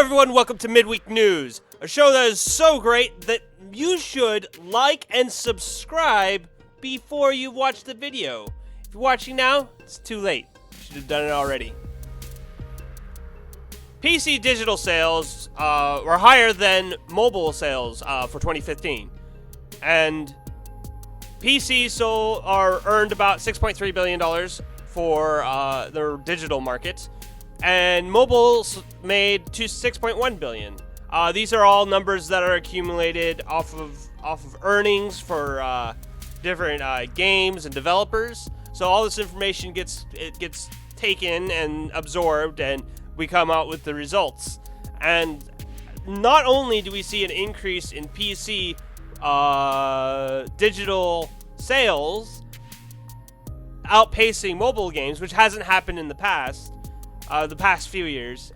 everyone, welcome to Midweek News, a show that is so great that you should like and subscribe before you watch the video. If you're watching now, it's too late. You should have done it already. PC digital sales were higher than mobile sales for 2015. And PCs earned about $6.3 billion for their digital market. And mobiles made $6.1 billion. These are all numbers that are accumulated off of earnings for different games and developers. So all this information gets taken and absorbed, and we come out with the results. And not only do we see an increase in PC digital sales outpacing mobile games, which hasn't happened in the past few years.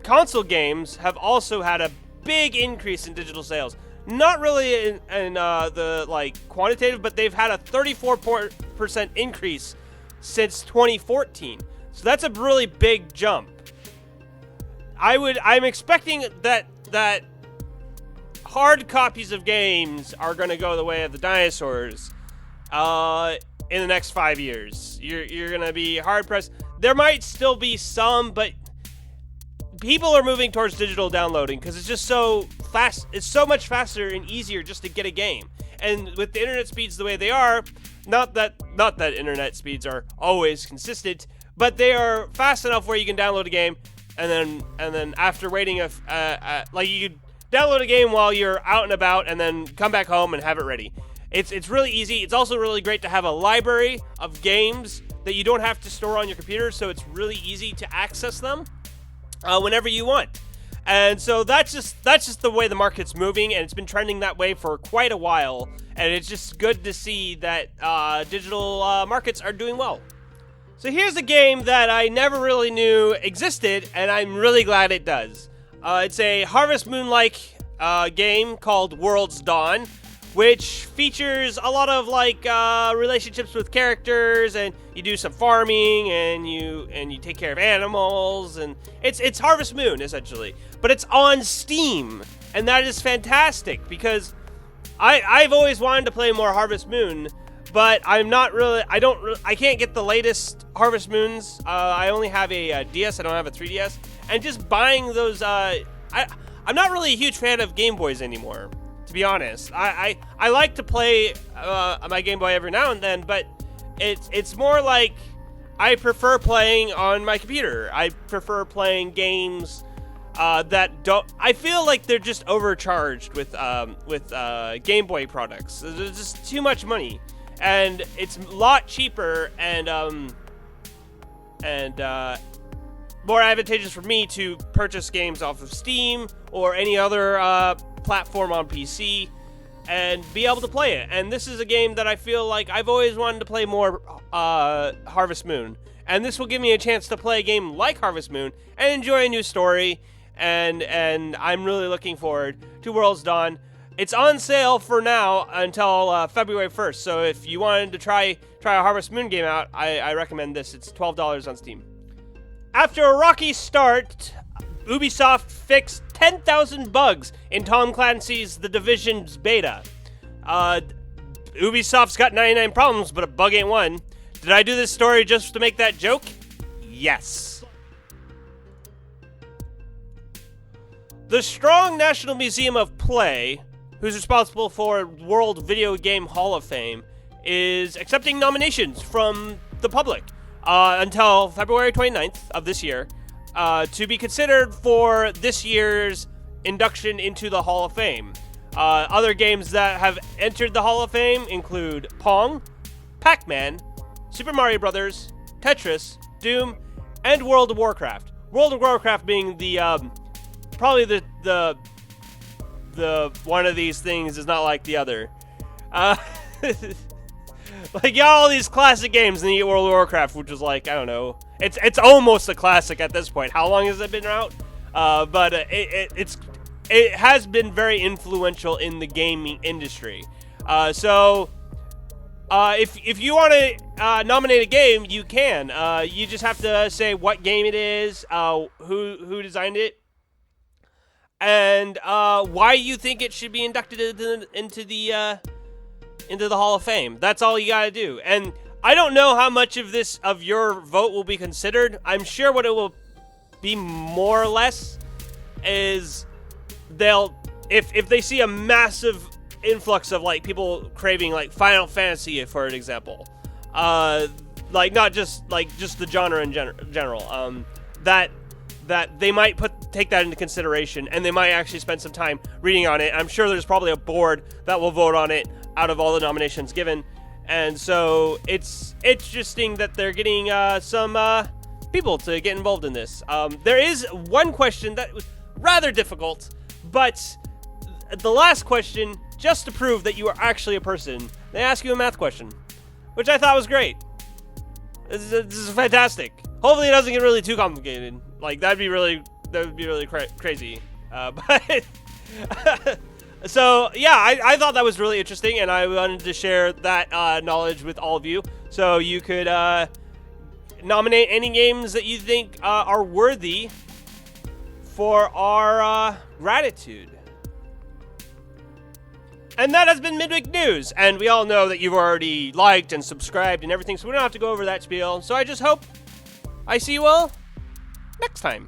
Console games have also had a big increase in digital sales. Not really in the quantitative, but they've had a 34% increase since 2014. So that's a really big jump. I'm expecting that hard copies of games are going to go the way of the dinosaurs in the next 5 years. You're going to be hard pressed. There might still be some, but people are moving towards digital downloading because it's just so fast. It's so much faster and easier just to get a game. And with the internet speeds the way they are, not that internet speeds are always consistent, but they are fast enough where you can download a game and then after waiting you could download a game while you're out and about and then come back home and have it ready. It's really easy. It's also really great to have a library of games that you don't have to store on your computer, so it's really easy to access them whenever you want. And so that's just the way the market's moving, and it's been trending that way for quite a while. And it's just good to see that digital markets are doing well. So here's a game that I never really knew existed, and I'm really glad it does. It's a Harvest Moon-like game called World's Dawn, which features a lot of relationships with characters, and you do some farming, and you take care of animals, and it's Harvest Moon essentially, but it's on Steam, and that is fantastic because I've always wanted to play more Harvest Moon, but I can't get the latest Harvest Moons. I only have a DS. I don't have a 3DS, and just buying those. I'm not really a huge fan of Game Boys anymore. To be honest, I like to play my Game Boy every now and then, but it's more like I prefer playing on my computer. I prefer playing games that don't. I feel like they're just overcharged with Game Boy products. There's just too much money, and it's a lot cheaper and more advantageous for me to purchase games off of Steam or any other platform on PC and be able to play it. And this is a game that I feel like I've always wanted to play more Harvest Moon. And this will give me a chance to play a game like Harvest Moon and enjoy a new story. And I'm really looking forward to World's Dawn. It's on sale for now until February 1st. So if you wanted to try a Harvest Moon game out, I recommend this. It's $12 on Steam. After a rocky start, Ubisoft fixed 10,000 bugs in Tom Clancey's The Division's beta. Ubisoft's got 99 problems, but a bug ain't one. Did I do this story just to make that joke? Yes. The Strong National Museum of Play, who's responsible for World Video Game Hall of Fame, is accepting nominations from the public until February 29th of this year to be considered for this year's induction into the Hall of Fame. Other games that have entered the Hall of Fame include Pong, Pac-Man, Super Mario Bros., Tetris, Doom, and World of Warcraft. World of Warcraft being the probably the one of these things is not like the other. Like, you got all these classic games, and then you get World of Warcraft, which is like, I don't know. It's almost a classic at this point. How long has it been out? But it has been very influential in the gaming industry. So if you want to nominate a game, you can. You just have to say what game it is, who designed it, and why you think it should be inducted into the Hall of Fame. That's all you gotta do. And I don't know how much of your vote will be considered. I'm sure what it will be more or less is if they see a massive influx of like people craving like Final Fantasy, for an example, like not just the genre in general, that they might take that into consideration, and they might actually spend some time reading on it. I'm sure there's probably a board that will vote on it out of all the nominations given, and so it's interesting that they're getting some people to get involved in this. There is one question that was rather difficult, but the last question, just to prove that you are actually a person, they ask you a math question, which I thought was great. This is fantastic. Hopefully it doesn't get really too complicated. Like, that would be really crazy. But so yeah, I thought that was really interesting, and I wanted to share that knowledge with all of you, so you could nominate any games that you think are worthy for our gratitude. And that has been Midweek News, and we all know that you've already liked and subscribed and everything, so we don't have to go over that spiel. So I just hope I see you all next time.